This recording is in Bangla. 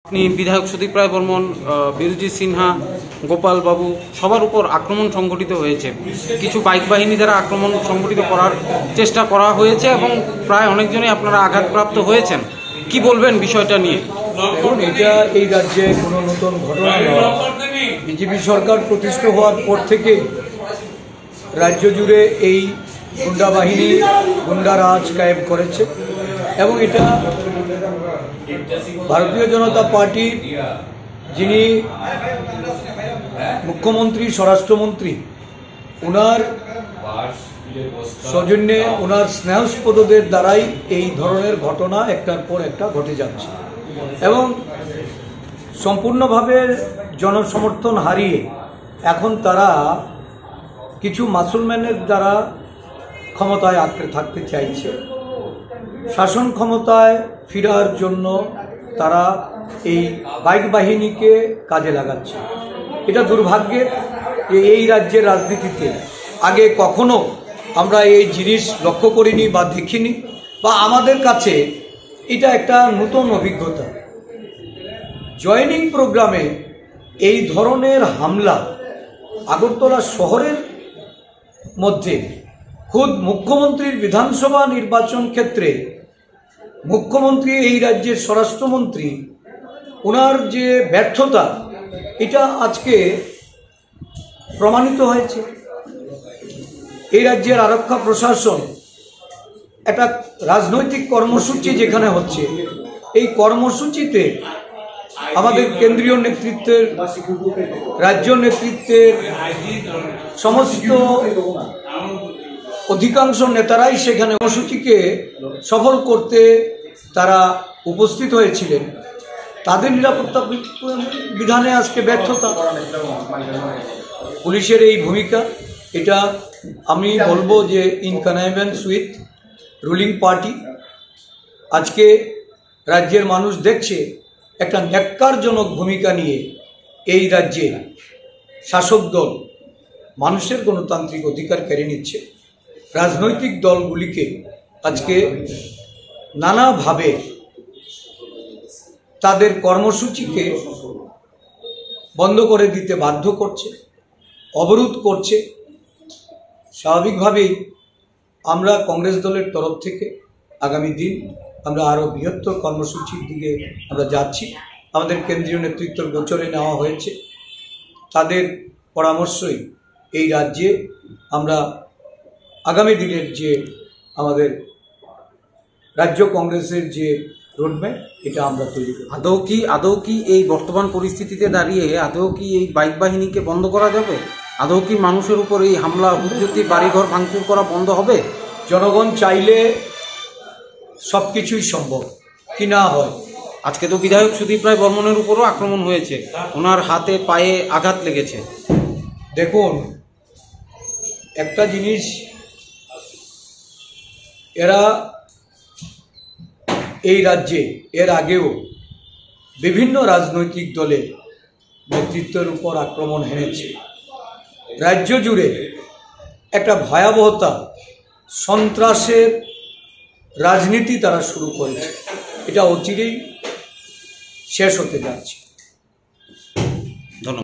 আপনি বিধায়ক সুদীপ রায় বর্মন, বিরুজিৎ সিনহা, গোপাল বাবু সবার উপর আক্রমণ সংঘটিত হয়েছে। কিছু বাইক বাহিনী দ্বারা আক্রমণ সংঘটিত করার চেষ্টা করা হয়েছে এবং প্রায় অনেকজনই আপনারা আঘাতপ্রাপ্ত হয়েছেন। কি বলবেন বিষয়টা নিয়ে? দেখুন, এটা এই রাজ্যে কোনো নতুন ঘটনা নয়। বিজেপি সরকার প্রতিষ্ঠা হওয়ার পর থেকে রাজ্য জুড়ে এই গুন্ডা বাহিনী গুন্ডারাজ কায়েম করেছে এবং এটা ভারতীয় জনতা পার্টির যিনি মুখ্যমন্ত্রী, স্বরাষ্ট্রমন্ত্রী, ওনার সৌজন্যে, ওনার স্নেহস্পদদের দ্বারাই এই ধরনের ঘটনা একটার পর একটা ঘটে যাচ্ছে এবং সম্পূর্ণভাবে জনসমর্থন হারিয়ে এখন তারা কিছু মাসুলম্যানের দ্বারা ক্ষমতায় আঁকড়ে থাকতে চাইছে। শাসন ক্ষমতায় ফেরার জন্য তারা এই বাইক বাহিনীকে কাজে লাগাচ্ছে। এটা দুর্ভাগ্যের যে এই রাজ্যের রাজনীতিতে আগে কখনো আমরা এই জিনিস লক্ষ্য করিনি বা দেখিনি, বা আমাদের কাছে এটা একটা নতুন অভিজ্ঞতা। জয়েনিং প্রোগ্রামে এই ধরনের হামলা আগরতলা শহরের মধ্যে, খুদ মুখ্যমন্ত্রীর বিধানসভা নির্বাচন ক্ষেত্রে মুখ্যমন্ত্রী, এই রাজ্যের স্বরাষ্ট্রমন্ত্রী, ওনার যে ব্যর্থতা এটা আজকে প্রমাণিত হয়েছে। এই রাজ্যের আরক্ষা প্রশাসন একটা রাজনৈতিক কর্মসূচি যেখানে হচ্ছে, এই কর্মসূচিতে আমাদের কেন্দ্রীয় নেতৃত্বের, রাজ্য নেতৃত্বের সমস্ত অধিকাংশ নেতারাই সেখানে কর্মসূচিকে সফল করতে তারা উপস্থিত হয়েছিলেন। তাদের নিরাপত্তা বিধানে আজকে ব্যর্থতা, পুলিশের এই ভূমিকা, এটা আমি বলবো যে in connivance with ruling party. আজকে রাজ্যের মানুষ দেখছে একটা ন্যাক্কারজনক ভূমিকা নিয়ে এই রাজ্যে শাসক দল মানুষের গণতান্ত্রিক অধিকার কেড়ে নিচ্ছে। রাজনৈতিক দলগুলিকে আজকে নানাভাবে তাদের কর্মসূচিকে বন্ধ করে দিতে বাধ্য করছে, অবরোধ করছে। স্বাভাবিকভাবেই আমরা কংগ্রেস দলের তরফ থেকে আগামী দিন আমরা আরও বৃহত্তর কর্মসূচির দিকে আমরা যাচ্ছি। আমাদের কেন্দ্রীয় নেতৃত্বের গোচরে নেওয়া হয়েছে, তাদের পরামর্শই এই রাজ্যে আমরা আগামী দিনের যে আমাদের রাজ্য কংগ্রেসের যে রোডম্যাপ, এটা আমরা তৈরি করি। আদৌ কি এই বর্তমান পরিস্থিতিতে দাঁড়িয়ে আদৌ কি এই বাইক বাহিনীকে বন্ধ করা যাবে? আদৌ কি মানুষের উপর এই হামলা, হুজ্জতি, বাড়িঘর ভাঙচুর করা বন্ধ হবে? জনগণ চাইলে সব কিছুই সম্ভব, কি না হয়। আজকে তো বিধায়ক সুদীপ রায় বর্মনের উপরও আক্রমণ হয়েছে, ওনার হাতে পায়ে আঘাত লেগেছে। দেখুন, একটা জিনিস, এরা এই রাজ্যে এর আগেও বিভিন্ন রাজনৈতিক দলের নেতৃত্বের উপর আক্রমণ হেনেছে। রাজ্য জুড়ে একটা ভয়াবহতা, সন্ত্রাসের রাজনীতি তারা শুরু করেছে। এটা অচিরেই শেষ হতে যাচ্ছে।